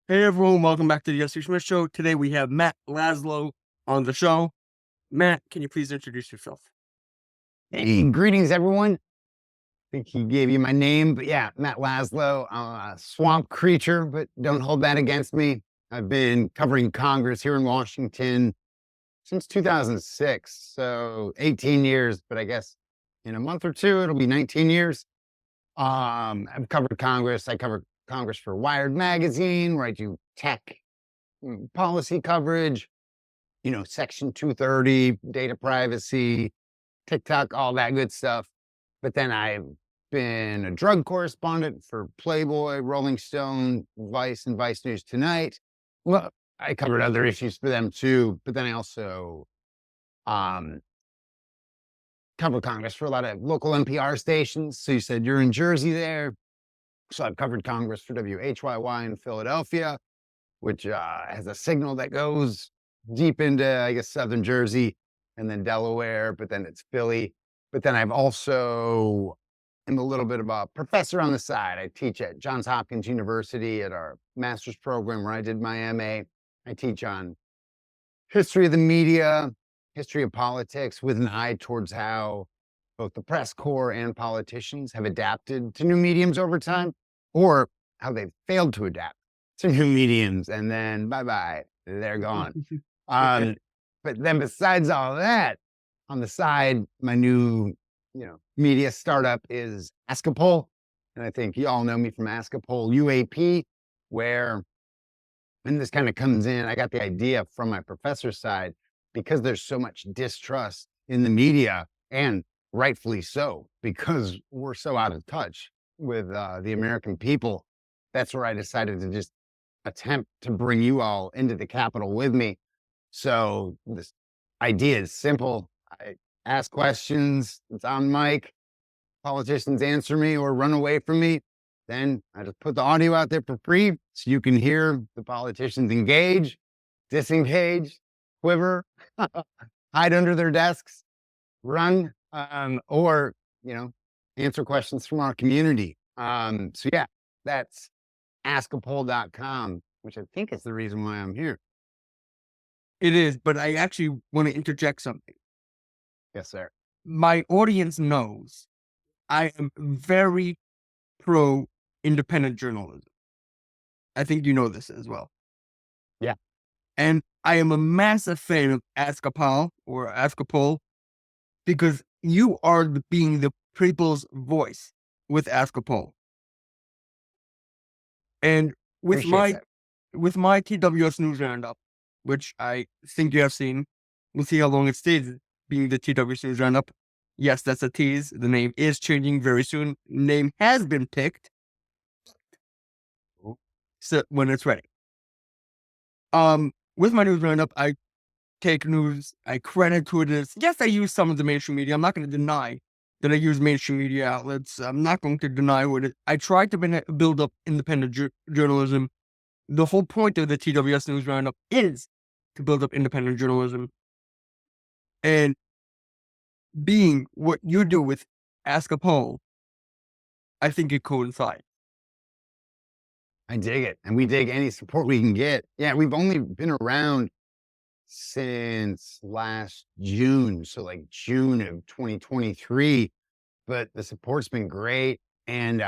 Hey everyone, welcome back to the Yossi Schmidt Show. Today we have Matt Laslo on the show. Matt, can you please introduce yourself? Hey, greetings, everyone. I think he gave you my name, but yeah, Matt Laslo. I'm a swamp creature, but don't hold that against me. I've been covering Congress here in Washington since 2006, so 18 years, but I guess in a month or two, it'll be 19 years. I've covered Congress. I cover Congress for Wired Magazine, where I do tech policy coverage, Section 230, data privacy, TikTok, all that good stuff. But then I've been a drug correspondent for Playboy, Rolling Stone, Vice, and Vice News Tonight. Well, I covered other issues for them too, but then I also cover Congress for a lot of local NPR stations. So you said you're in Jersey there. So I've covered Congress for WHYY in Philadelphia, which has a signal that goes deep into, I guess, southern Jersey and then Delaware, but then it's Philly. But then I've also am a little bit of a professor on the side. I teach at Johns Hopkins University at our master's program where I did my MA. I teach on history of the media, history of politics, with an eye towards how both the press corps and politicians have adapted to new mediums over time, or how they've failed to adapt to new mediums, and then bye-bye, they're gone. But then besides all that, on the side, my new, media startup is Askapol. And I think you all know me from Askapol UAP, where, and this kind of comes in, I got the idea from my professor's side, because there's so much distrust in the media, and rightfully so, because we're so out of touch with the American people. That's where I decided to just attempt to bring you all into the Capitol with me. So this idea is simple. I ask questions, it's on mic, politicians answer me or run away from me. Then I just put the audio out there for free so you can hear the politicians engage, disengage, quiver, hide under their desks, run, or, answer questions from our community. So yeah, that's askapol.com, which I think is the reason why I'm here. It is, but I actually want to interject something. Yes, sir. My audience knows I am very pro independent journalism. I think you know this as well. Yeah. And I am a massive fan of Askapol or Askapol because you are being the people's voice with Askapol. And with Appreciate my TWS News Roundup, which I think you have seen, we'll see how long it stays being the TWS News Roundup. Yes, that's a tease. The name is changing very soon. Name has been picked. So when it's ready. With my news roundup, I take news, I credit to this. Yes, I use some of the mainstream media. I'm not going to deny that I use mainstream media outlets. I'm not going to deny what it. I try to build up independent journalism. The whole point of the TWS News Roundup is to build up independent journalism. And being what you do with Ask a Poll, I think it coincides. I dig it. And we dig any support we can get. Yeah, we've only been around since last June. So like June of 2023, but the support's been great. And,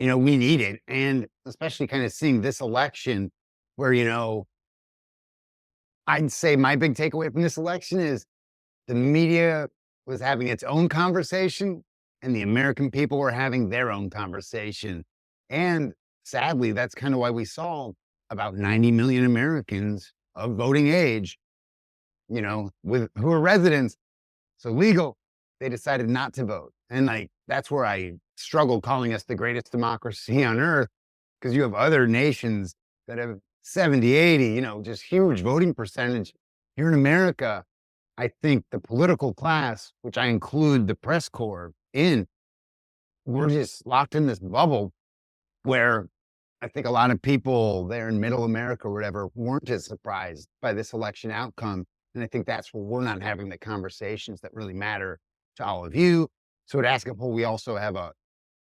we need it. And especially kind of seeing this election where, I'd say my big takeaway from this election is the media was having its own conversation and the American people were having their own conversation. And sadly, that's kind of why we saw about 90 million Americans of voting age, who are residents, so legal, they decided not to vote. And that's where I struggle calling us the greatest democracy on earth, because you have other nations that have 70, 80, just huge voting percentage. Here in America, I think the political class, which I include the press corps in, we're just locked in this bubble where I think a lot of people there in middle America or whatever weren't as surprised by this election outcome. And I think that's where we're not having the conversations that really matter to all of you. So at Askapol, we also have a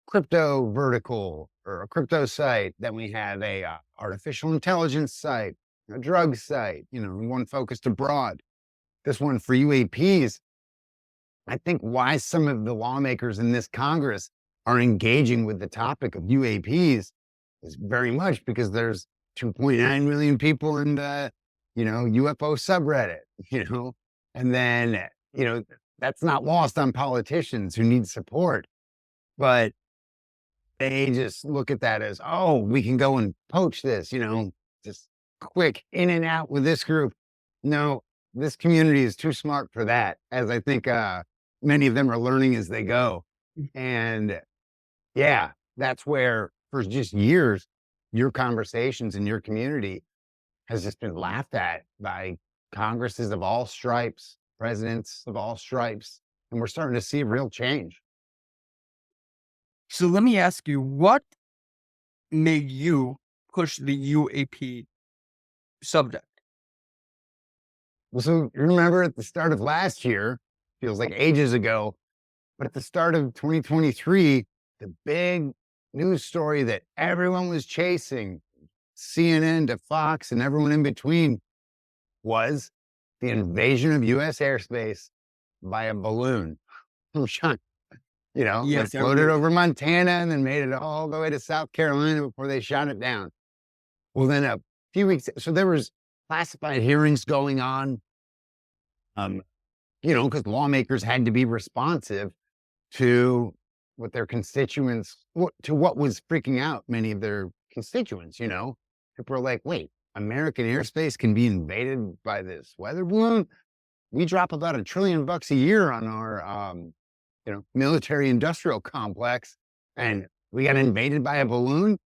crypto vertical, or a crypto site. Then we have a artificial intelligence site, a drug site, one focused abroad. This one for UAPs. I think why some of the lawmakers in this Congress are engaging with the topic of UAPs is very much because there's 2.9 million people in the, UFO subreddit, and then, that's not lost on politicians who need support, but they just look at that as, oh, we can go and poach this, just quick in and out with this group. No, this community is too smart for that, as I think many of them are learning as they go. And yeah, that's where for just years, your conversations in your community has just been laughed at by Congresses of all stripes, presidents of all stripes. And we're starting to see real change. So let me ask you, what made you push the UAP subject? Well, so you remember at the start of last year, feels like ages ago, but at the start of 2023, the big news story that everyone was chasing, CNN to Fox and everyone in between, was the invasion of U.S. airspace by a balloon. Yes, That floated over Montana and then made it all the way to South Carolina before they shot it down. Well, then a few weeks, so there was classified hearings going on, because lawmakers had to be responsive to what their constituents, to what was freaking out many of their constituents, People are like, wait, American airspace can be invaded by this weather balloon? We drop about $1 trillion a year on our, military industrial complex, and we got invaded by a balloon?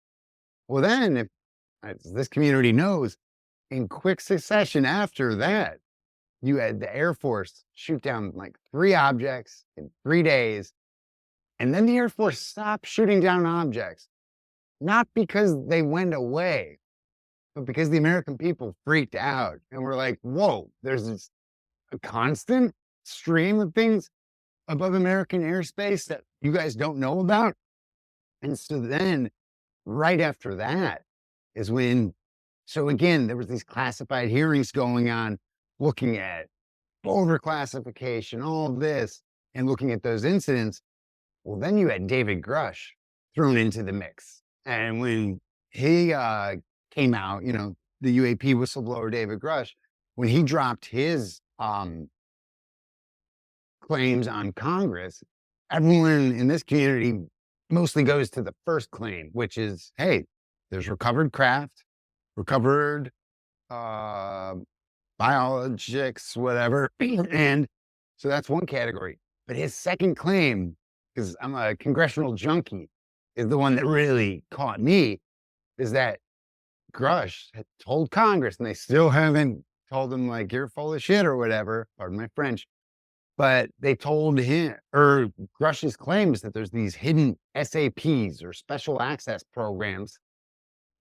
Well, then, if as this community knows, in quick succession after that, you had the Air Force shoot down like 3 objects in 3 days. And then the Air Force stopped shooting down objects, not because they went away, but because the American people freaked out and were like, whoa, there's a constant stream of things above American airspace that you guys don't know about. And so then right after that is when, so again, there was these classified hearings going on, looking at border classification, all of this, and looking at those incidents. Well, then you had David Grush thrown into the mix. And when he came out, the UAP whistleblower, David Grush, when he dropped his claims on Congress, everyone in this community mostly goes to the first claim, which is, hey, there's recovered craft, recovered biologics, whatever. And so that's one category. But his second claim, because I'm a congressional junkie, is the one that really caught me, is that Grush had told Congress, and they still haven't told him, like, you're full of shit or whatever, pardon my French, but they told him, or Grush's claims, that there's these hidden SAPs or special access programs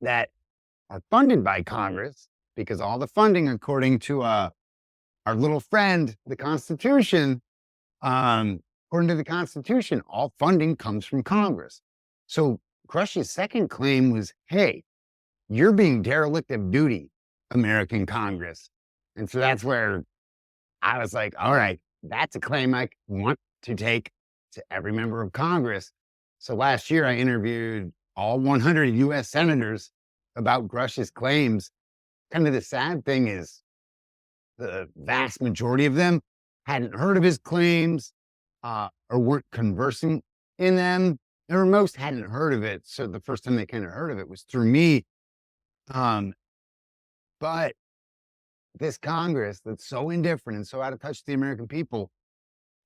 that are funded by Congress, because all the funding, according to our little friend, the Constitution, according to the Constitution, all funding comes from Congress. So Grush's second claim was, hey, you're being derelict of duty, American Congress. And so that's where I was like, all right, that's a claim I want to take to every member of Congress. So last year I interviewed all 100 US senators about Grush's claims. Kind of the sad thing is the vast majority of them hadn't heard of his claims or weren't conversing in them, or most hadn't heard of it. So the first time they kind of heard of it was through me. But this Congress that's so indifferent and so out of touch with the American people,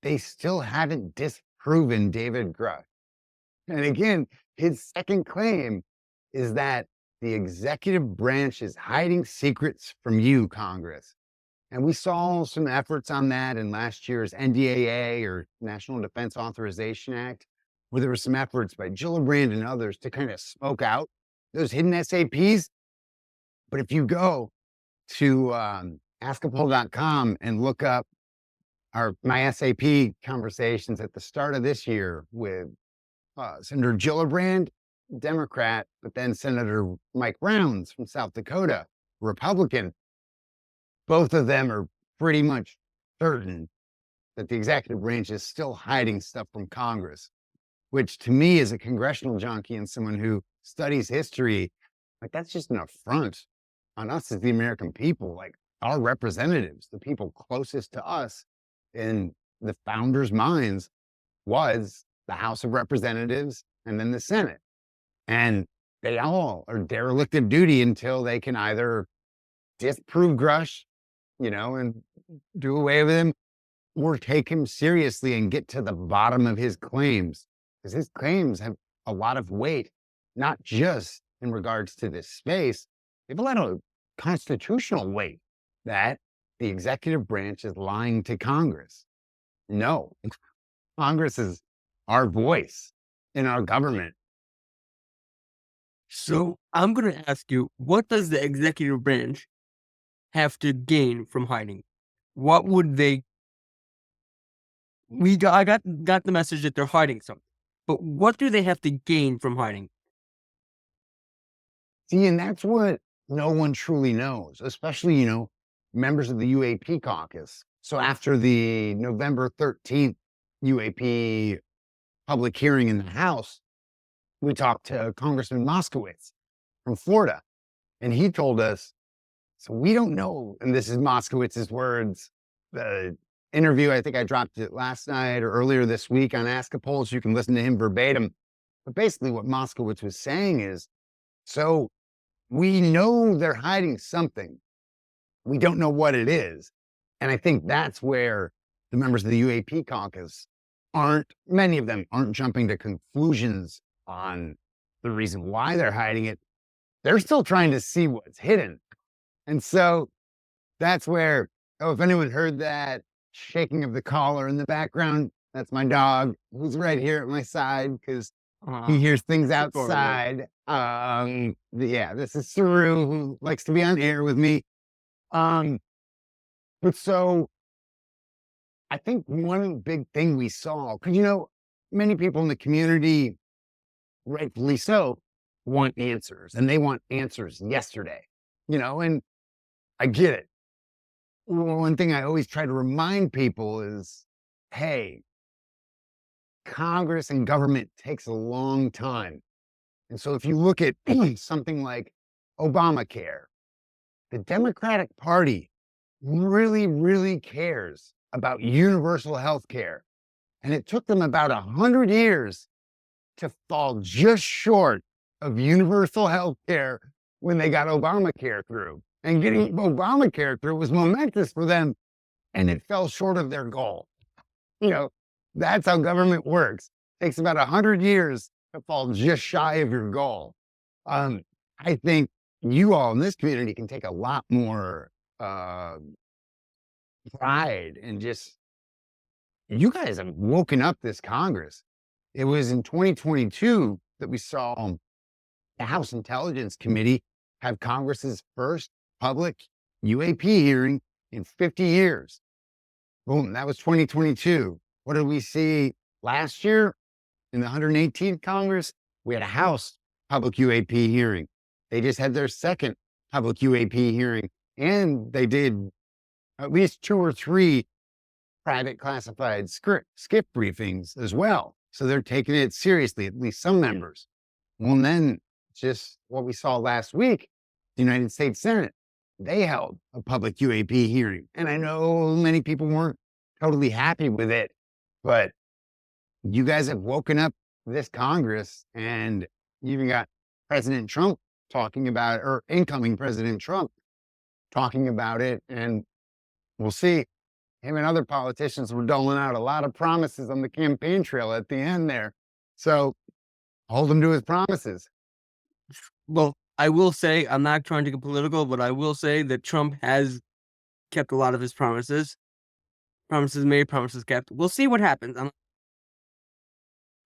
they still haven't disproven David Grush. And again, his second claim is that the executive branch is hiding secrets from you, Congress. And we saw some efforts on that in last year's NDAA, or National Defense Authorization Act, where there were some efforts by Gillibrand and others to kind of smoke out those hidden SAPs. But if you go to askapol.com and look up my SAP conversations at the start of this year with Senator Gillibrand Democrat, but then Senator Mike Rounds from South Dakota, Republican. Both of them are pretty much certain that the executive branch is still hiding stuff from Congress, which to me, as a congressional junkie and someone who studies history, like that's just an affront on us as the American people, like our representatives, the people closest to us in the founders' minds was the House of Representatives and then the Senate. And they all are derelict of duty until they can either disprove Grush, and do away with him, or take him seriously and get to the bottom of his claims. Because his claims have a lot of weight, not just in regards to this space, they have a lot of constitutional weight that the executive branch is lying to Congress. No, Congress is our voice in our government. So I'm going to ask you, what does the executive branch have to gain from hiding? What would they? I got the message that they're hiding something, but what do they have to gain from hiding? See, and that's what no one truly knows, especially, members of the UAP caucus. So after the November 13th UAP public hearing in the House, we talked to Congressman Moskowitz from Florida, and he told us, so we don't know, and this is Moskowitz's words, the interview, I think I dropped it last night or earlier this week on Ask a Poll, so you can listen to him verbatim. But basically what Moskowitz was saying is, so we know they're hiding something. We don't know what it is. And I think that's where the members of the UAP caucus many of them aren't jumping to conclusions on the reason why they're hiding it. They're still trying to see what's hidden. And so that's where, if anyone heard that shaking of the collar in the background, that's my dog who's right here at my side because he hears things outside. This is Saru who likes to be on air with me. But so I think one big thing we saw, because, many people in the community, rightfully so, want answers and they want answers yesterday, and I get it. One thing I always try to remind people is, hey, Congress and government takes a long time. And so if you look at something like Obamacare, the Democratic Party really, really cares about universal health care. And it took them about 100 years to fall just short of universal health care when they got Obamacare through. And getting Obamacare through was momentous for them, and it fell short of their goal. That's how government works. It takes about 100 years to fall just shy of your goal. I think you all in this community can take a lot more pride in just, you guys have woken up this Congress. It was in 2022 that we saw the House Intelligence Committee have Congress's first public UAP hearing in 50 years. Boom, that was 2022. What did we see last year in the 118th Congress? We had a House public UAP hearing. They just had their second public UAP hearing, and they did at least 2 or 3 private classified skip briefings as well. So they're taking it seriously, at least some members. Well, and then just what we saw last week, the United States Senate, they held a public UAP hearing. And I know many people weren't totally happy with it, but you guys have woken up this Congress, and you even got President Trump talking about it, or incoming President Trump talking about it. And we'll see. Him and other politicians were doling out a lot of promises on the campaign trail at the end there. So hold him to his promises. Well, I will say, I'm not trying to get political, but I will say that Trump has kept a lot of his promises. Promises made, promises kept. We'll see what happens.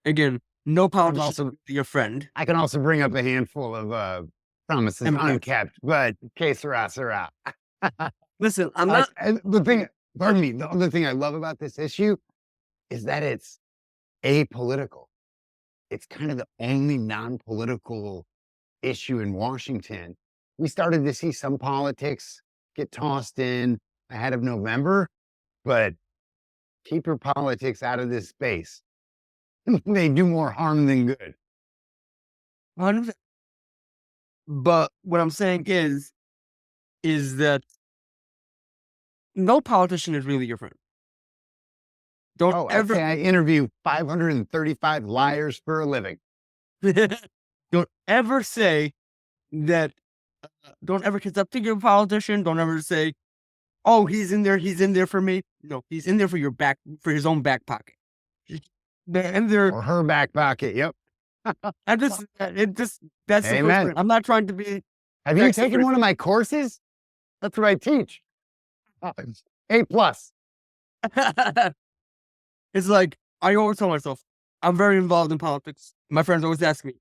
Again, no politician be your friend. I can also bring up a handful of promises unkept, but que sera, sera. Listen, I'm not. Pardon me, the other thing I love about this issue is that it's apolitical. it's kind of the only non-political issue in Washington. We started to see some politics get tossed in ahead of November, but keep your politics out of this space. They do more harm than good. 100%. But what I'm saying is that no politician is really your friend. Don't Oh, I'd ever say I interview 535 liars for a living. don't ever say that. Don't ever kiss up to your politician. Don't ever say, "Oh, he's in there for me." No, he's in there for his own back pocket. They're in there. Or her back pocket. Yep. That's the first Amen. thing. I'm not trying to be. Have you That's the taken first one of my courses? That's what I teach. A plus. It's like I always tell myself, I'm very involved in politics. My friends always ask me,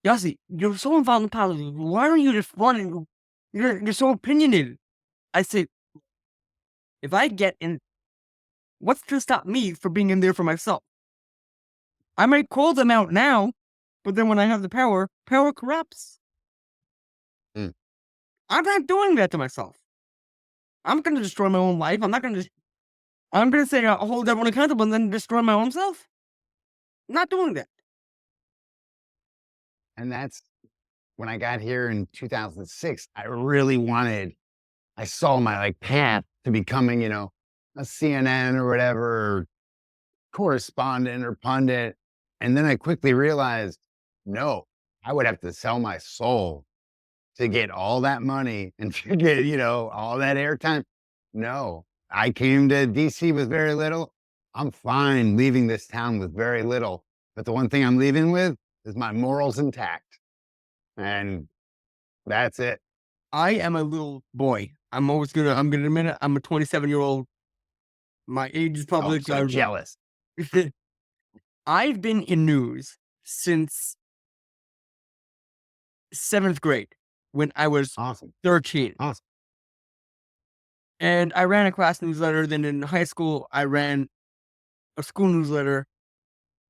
Yossi, you're so involved in politics. Why don't you just run? You're so opinionated. I say, if I get in, what's to stop me from being in there for myself? I might call them out now, but then when I have the power corrupts. Mm. I'm not doing that to myself. I'm going to destroy my own life. I'm going to say I'll hold everyone accountable and then destroy my own self. I'm not doing that. And that's when I got here in 2006. I saw my like path to becoming, a CNN or whatever, correspondent or pundit. And then I quickly realized, no, I would have to sell my soul to get all that money and to get, all that airtime. No, I came to DC with very little. I'm fine leaving this town with very little. But the one thing I'm leaving with is my morals intact. And that's it. I am a little boy. I'm gonna admit it. I'm a 27-year-old. My age is Oh, I'm public. so jealous. I've been in news since 7th grade when I was Awesome. 13. Awesome. And I ran a class newsletter. Then in high school, I ran a school newsletter.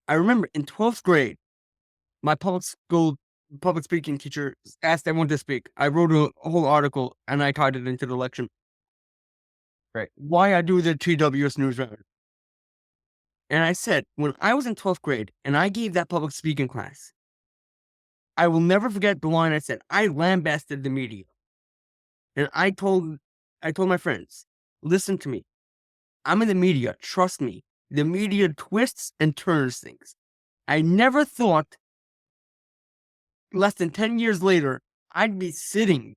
I remember in 12th grade, my public speaking teacher asked everyone to speak. I wrote a whole article and I tied it into the election. Great. Why I do the TWS newsletter. And I said, when I was in 12th grade and I gave that public speaking class, I will never forget the line I said. I lambasted the media. And I told my friends, listen to me. I'm in the media. Trust me. The media twists and turns things. I never thought less than 10 years later, I'd be sitting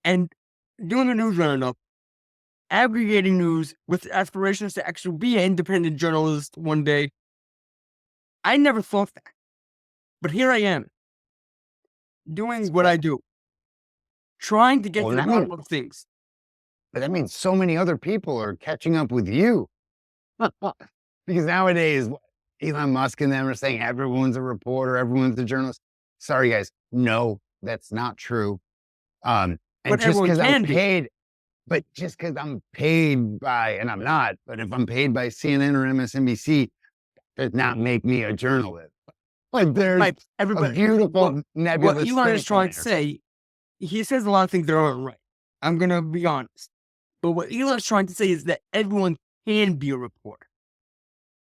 and doing a news roundup, aggregating news with aspirations to actually be an independent journalist one day. I never thought that. But here I am, doing what I do, trying to get to the bottom of things. But that means so many other people are catching up with you. Because nowadays, Elon Musk and them are saying everyone's a reporter, everyone's a journalist. Sorry, guys. No, that's not true. And But just everyone because I'm can be. paid, but just because I'm paid by, and I'm not, but if I'm paid by CNN or MSNBC, does not make me a journalist. Like there's Right, a everybody. beautiful nebulous What Elon is space in trying to there. say, he says a lot of things that aren't right. I'm going to be honest. But what Elon's trying to say is that everyone can be a reporter.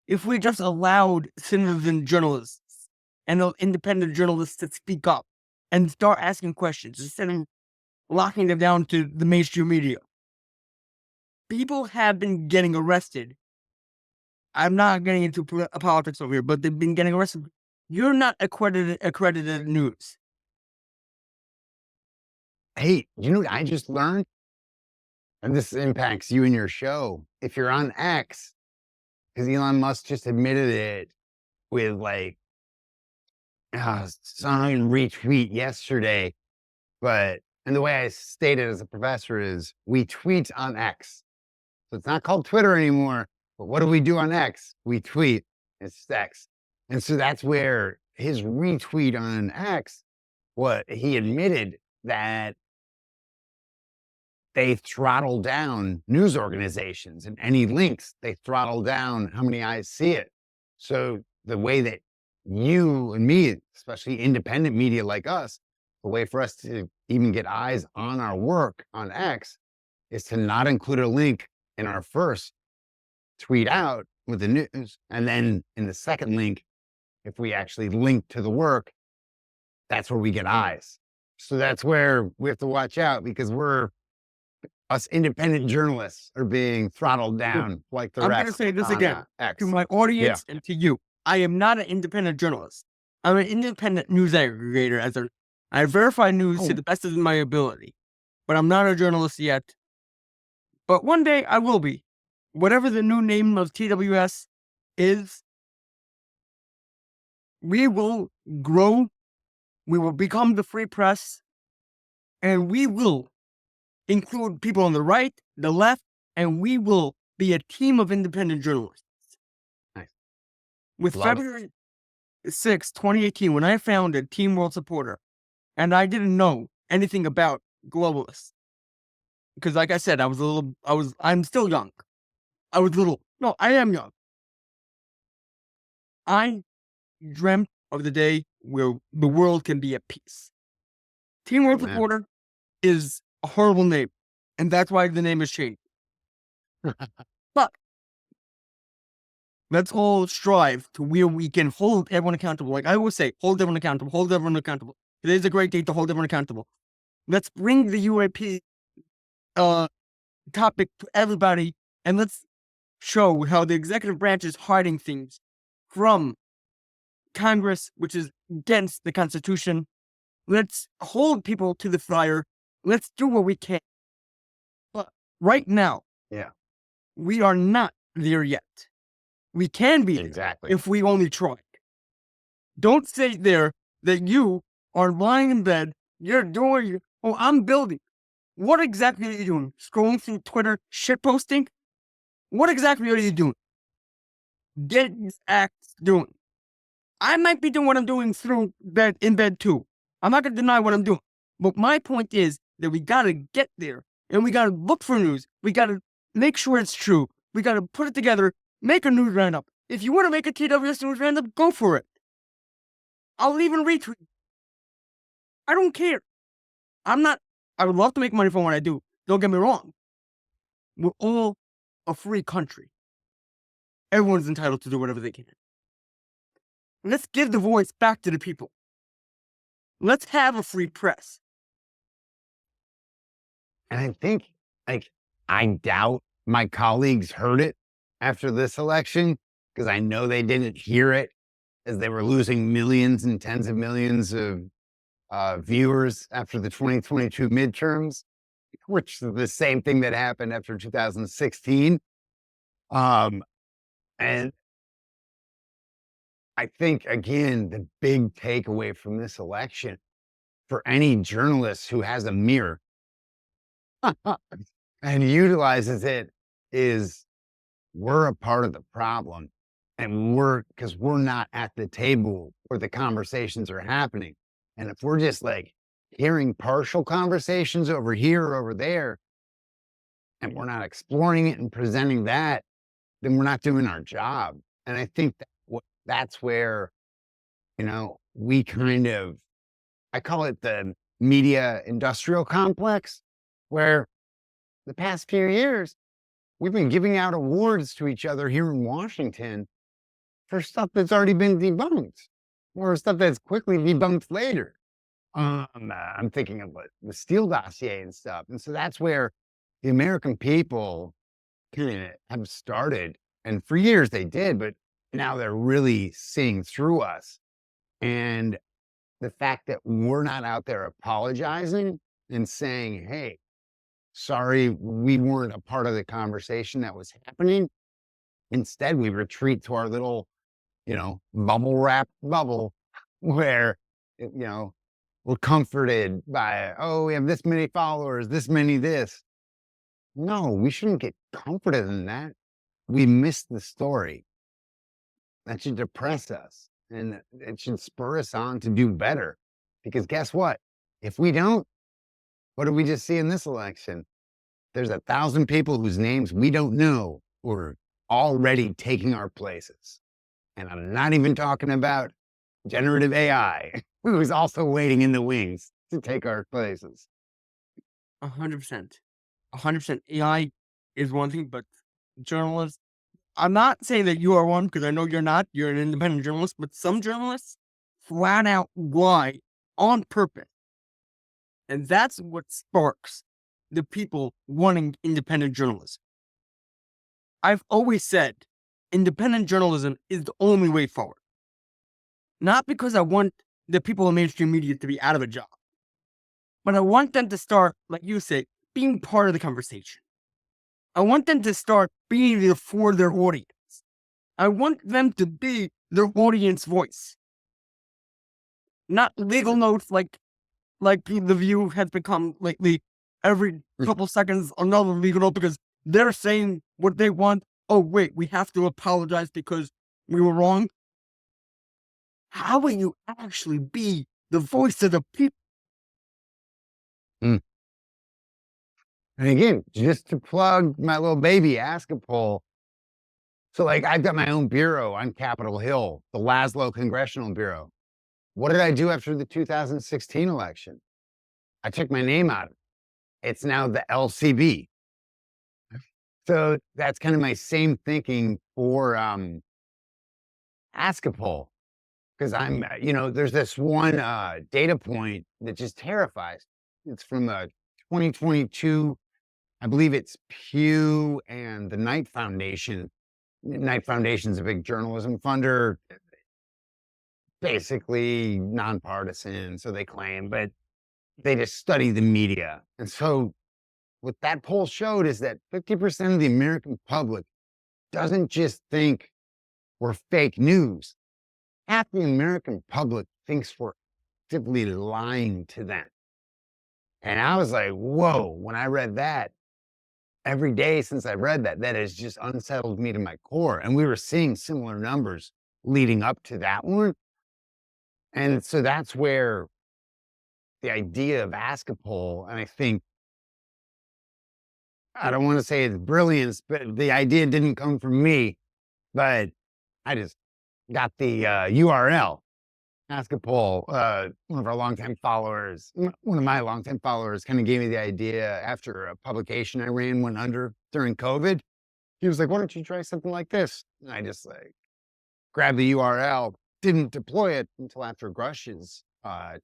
If we just allowed citizen journalists and independent journalists to speak up and start asking questions instead of locking them down to the mainstream media. People have been getting arrested. I'm not getting into politics over here, but they've been getting arrested. You're not accredited news. Hey, you know what I just learned? And this impacts you and your show. If you're on X, because Elon Musk just admitted it with like some retweet yesterday. And the way I stated as a professor is we tweet on X. So it's not called Twitter anymore. But what do we do on X? We tweet. It's X. And so that's where his retweet on X, what he admitted that they throttle down news organizations and any links, they throttle down how many eyes see it. So the way that you and me, especially independent media like us, the way for us to even get eyes on our work on X is to not include a link in our first tweet out with the news. And then in the second link, if we actually link to the work, that's where we get eyes. So that's where we have to watch out, because us independent journalists are being throttled down like the I'm going to rest say this on again to X. my Yeah. audience and to you. I am not an independent journalist. I'm an independent news aggregator. I verify news to the best of my ability, but I'm not a journalist yet. But one day I will be. Whatever the new name of TWS is, we will grow. We will become the free press, and we will include people on the right, the left, and we will be a team of independent journalists. Nice. With Love it. February 6, 2018, when I founded Team World Supporter, and I didn't know anything about globalists, because like I said, I'm still young. No, I am young. I dreamt of the day where the world can be at peace. Team World Amen. Supporter is a horrible name, and that's why the name is changed. But let's all strive to where we can hold everyone accountable. Like I always say, hold everyone accountable, hold everyone accountable. Today's a great day to hold everyone accountable. Let's bring the UAP topic to everybody, and let's show how the executive branch is hiding things from Congress, which is against the Constitution. Let's hold people to the fire. Let's do what we can. But right now, Yeah, we are not there yet. We can be there exactly. if we only tried. Don't say there that you are lying in bed, you're doing, oh, I'm building. What exactly are you doing? Scrolling through Twitter, shitposting? What exactly are you doing? Get these acts doing. I might be doing what I'm doing in bed too. I'm not going to deny what I'm doing. But my point is that we got to get there, and we got to look for news. We got to make sure it's true. We got to put it together, make a news roundup. If you want to make a TWS news roundup, go for it. I'll even retweet. I don't care. I would love to make money from what I do. Don't get me wrong. We're all a free country. Everyone's entitled to do whatever they can. Let's give the voice back to the people. Let's have a free press. And I think, I doubt my colleagues heard it after this election, because I know they didn't hear it as they were losing millions and tens of millions of viewers after the 2022 midterms, which is the same thing that happened after 2016. And I think, again, the big takeaway from this election for any journalist who has a mirror and utilizes it is we're a part of the problem, and because we're not at the table where the conversations are happening. And if we're just like hearing partial conversations over here or over there, and we're not exploring it and presenting that, then we're not doing our job. And I think that's where, we kind of, I call it the media industrial complex, where the past few years, we've been giving out awards to each other here in Washington for stuff that's already been debunked, or stuff that's quickly debunked later. I'm thinking of the Steele dossier and stuff. And so that's where the American people have started. And for years they did, but now they're really seeing through us. And the fact that we're not out there apologizing and saying, hey, sorry, we weren't a part of the conversation that was happening. Instead, we retreat to our little, bubble wrap bubble where, we're comforted by, oh, we have this many followers, this many this. No, we shouldn't get comforted in that. We missed the story. That should depress us, and it should spur us on to do better. Because guess what? If we don't, what did we just see in this election? There's 1,000 people whose names we don't know who are already taking our places. And I'm not even talking about generative AI, who is also waiting in the wings to take our places. 100%. 100%. AI is one thing, but journalists, I'm not saying that you are one because I know you're not. You're an independent journalist, but some journalists flat out lie on purpose. And that's what sparks the people wanting independent journalism. I've always said independent journalism is the only way forward. Not because I want the people in mainstream media to be out of a job, but I want them to start, like you say, being part of the conversation. I want them to start being there for their audience. I want them to be their audience voice. Not legal notes like The View has become lately. Every couple seconds, another legal note because they're saying what they want. Oh, wait, we have to apologize because we were wrong. How will you actually be the voice of the people? And again, just to plug my little baby, Ask a Poll. So, like, I've got my own bureau on Capitol Hill, the Laslo Congressional Bureau. What did I do after the 2016 election? I took my name out of it. It's now the LCB. So that's kind of my same thinking for Ask a Poll. Because I'm, there's this one data point that just terrifies. It's from the 2022, I believe it's Pew and the Knight Foundation. Knight Foundation's a big journalism funder, basically nonpartisan, so they claim, but they just study the media. And so what that poll showed is that 50% of the American public doesn't just think we're fake news. Half the American public thinks we're actively lying to them. And I was like, whoa, when I read that, every day since I read that, that has just unsettled me to my core. And we were seeing similar numbers leading up to that one. And so that's where the idea of Ask a Poll, and I think, I don't want to say it's brilliance, but the idea didn't come from me, but I just got the URL. Ask a Poll. One of our longtime followers, one of my longtime followers, kind of gave me the idea after a publication I ran went under during COVID. He was like, "Why don't you try something like this?" And I just grabbed the URL, didn't deploy it until after Grush's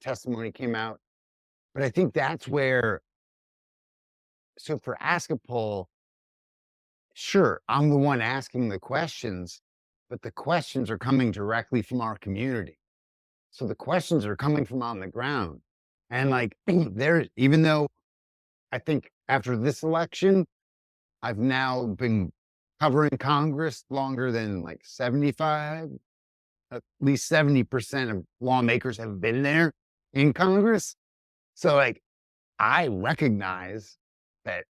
testimony came out. But I think that's where. So for Ask a Poll, sure, I'm the one asking the questions, but the questions are coming directly from our community. So the questions are coming from on the ground. And even though I think after this election, I've now been covering Congress longer than 75, at least 70% of lawmakers have been there in Congress. So I recognize that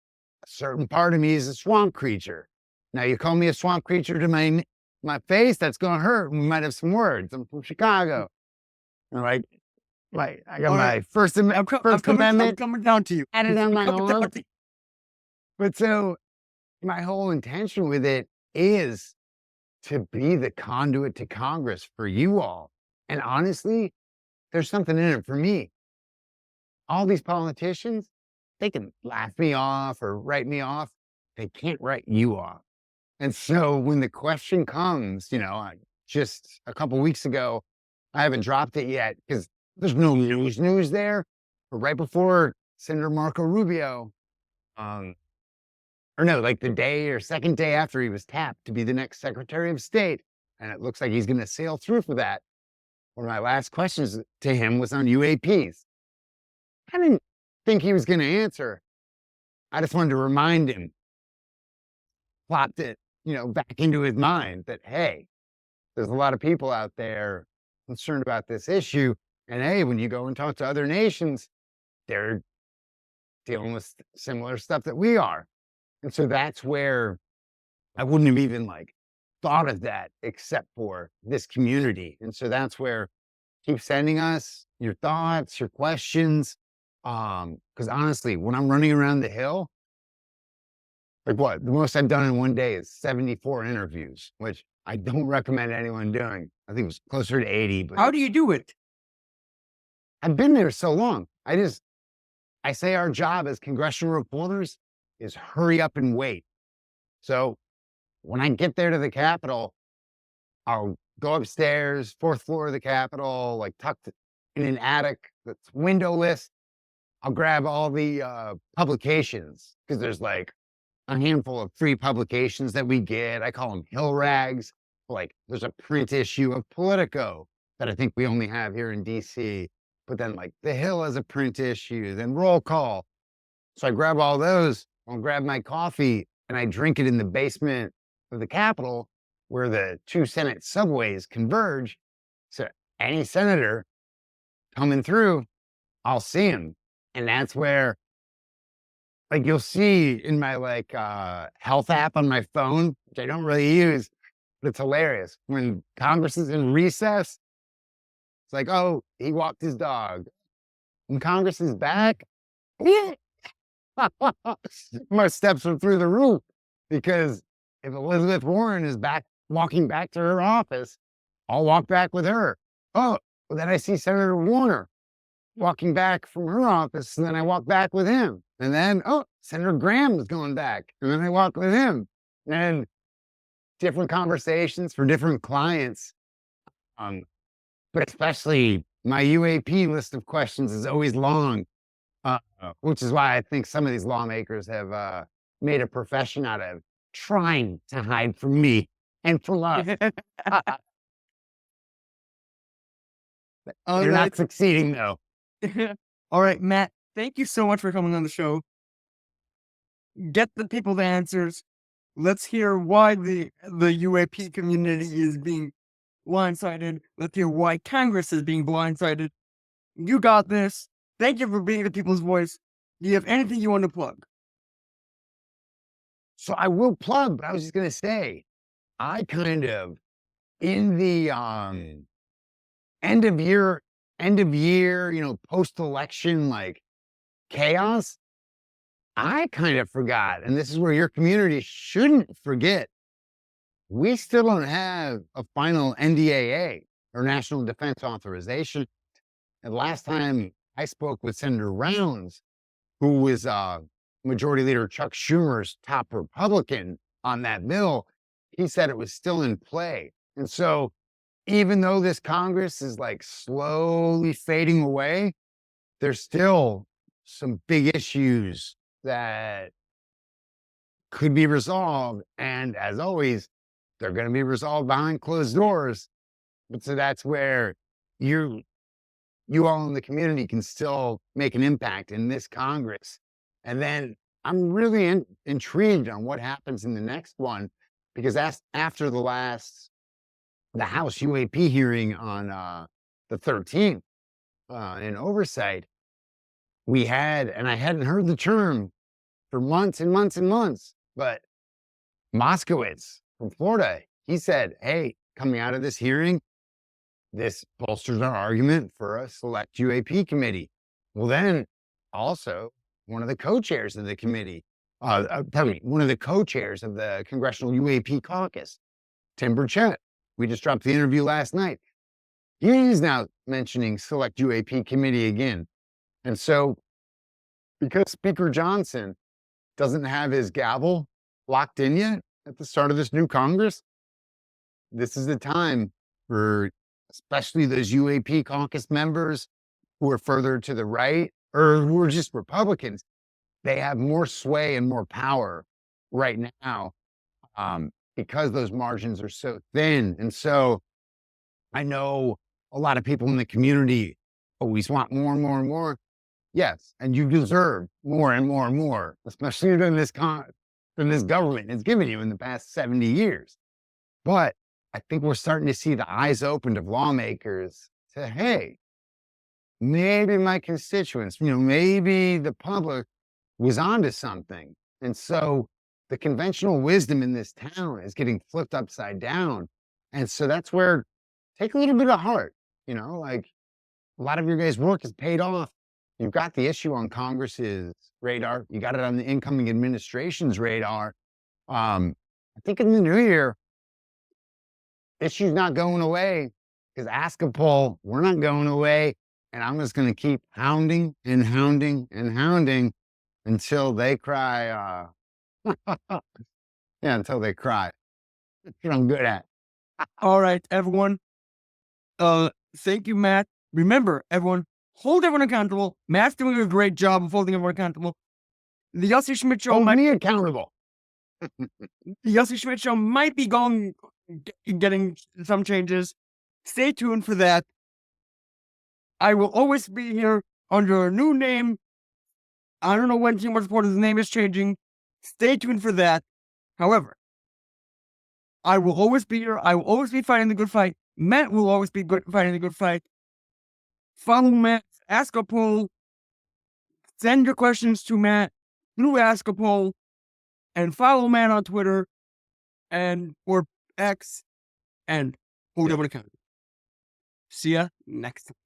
a certain part of me is a swamp creature. Now you call me a swamp creature to my face, that's gonna hurt. We might have some words. I'm from Chicago. I got my First Amendment. I'm coming down to you. Added on my arm. But so my whole intention with it is to be the conduit to Congress for you all. And honestly, there's something in it for me. All these politicians, they can laugh me off or write me off. They can't write you off. And so when the question comes, just a couple weeks ago, I haven't dropped it yet because there's no news there. But right before Senator Marco Rubio, the day or second day after he was tapped to be the next Secretary of State, and it looks like he's going to sail through for that. One of my last questions to him was on UAPs. I didn't think he was going to answer. I just wanted to remind him, plopped it, back into his mind that, hey, there's a lot of people out there concerned about this issue. And hey, when you go and talk to other nations, they're dealing with similar stuff that we are. And so that's where I wouldn't have even thought of that except for this community. And so that's where keep sending us your thoughts, your questions. Because honestly, when I'm running around the Hill, the most I've done in one day is 74 interviews, which I don't recommend anyone doing. I think it was closer to 80, but How do you do it? I've been there so long. I say our job as congressional reporters is hurry up and wait. So when I get there to the Capitol, I'll go upstairs, fourth floor of the Capitol, like tucked in an attic that's windowless. I'll grab all the publications because there's like a handful of free publications that we get. I call them hill rags. Like there's a print issue of Politico that I think we only have here in DC. But then like The Hill has a print issue, then Roll Call. So I grab all those, I'll grab my coffee, and I drink it in the basement of the Capitol where the two Senate subways converge. So any senator coming through, I'll see him. And that's where, like, you'll see in my health app on my phone, which I don't really use, but it's hilarious. When Congress is in recess, it's like, oh, he walked his dog. When Congress is back, my steps are through the roof because if Elizabeth Warren is back walking back to her office, I'll walk back with her. Oh, well, then I see Senator Warner walking back from her office, and then I walk back with him. And then, oh, Senator Graham is going back, and then I walk with him. And different conversations for different clients. But especially my UAP list of questions is always long. Which is why I think some of these lawmakers have made a profession out of trying to hide from me and from us. All They're not right. succeeding, though. All right, Matt, thank you so much for coming on the show. Get the people the answers. Let's hear why the UAP community is being blindsided. Let's hear why Congress is being blindsided. You got this. Thank you for being the people's voice. Do you have anything you want to plug? So I will plug, but I was just going to say, I kind of, in the end of year, post-election, like chaos, I kind of forgot, and this is where your community shouldn't forget, we still don't have a final NDAA, or National Defense Authorization. And last time I spoke with Senator Rounds, who was Majority Leader Chuck Schumer's top Republican on that bill, he said it was still in play. And so even though this Congress is like slowly fading away, there's still some big issues that could be resolved. And as always, they're going to be resolved behind closed doors. But so that's where you all in the community can still make an impact in this Congress. And then I'm really intrigued on what happens in the next one, because after the House UAP hearing on the 13th in oversight, we had, and I hadn't heard the term for months and months and months, but Moskowitz from Florida, he said, hey, coming out of this hearing, this bolsters our argument for a select UAP committee. Well, then also one of the co-chairs of the committee, one of the co-chairs of the Congressional UAP caucus, Tim Burchett, we just dropped the interview last night. He's now mentioning select UAP committee again. And so because Speaker Johnson doesn't have his gavel locked in yet at the start of this new Congress, this is the time for especially those UAP caucus members who are further to the right or who are just Republicans. They have more sway and more power right now because those margins are so thin. And so I know a lot of people in the community always want more and more and more. Yes, and you deserve more and more and more, especially than this government has given you in the past 70 years. But I think we're starting to see the eyes opened of lawmakers to, hey, maybe my constituents, maybe the public was onto something. And so the conventional wisdom in this town is getting flipped upside down. And so that's where, take a little bit of heart, like a lot of your guys' work is paid off. You've got the issue on Congress's radar. You got it on the incoming administration's radar. I think in the new year, issue's not going away because Ask a Poll, we're not going away. And I'm just going to keep hounding and hounding and hounding until they cry. Yeah, until they cry. That's what I'm good at. All right, everyone. Thank you, Matt. Remember, everyone, hold everyone accountable. Matt's doing a great job of holding everyone accountable. The Yossi Schmidt show Hold might me accountable. the Yossi Schmidt show might be getting some changes. Stay tuned for that. I will always be here under a new name. I don't know when Team Supporters' name is changing. Stay tuned for that. However, I will always be here. I will always be fighting the good fight. Matt will always be fighting the good fight. Follow Matt. Ask a Poll. Send your questions to Matt through Ask a Poll. And follow Matt on Twitter or X and hold everyone accountable. See ya next time.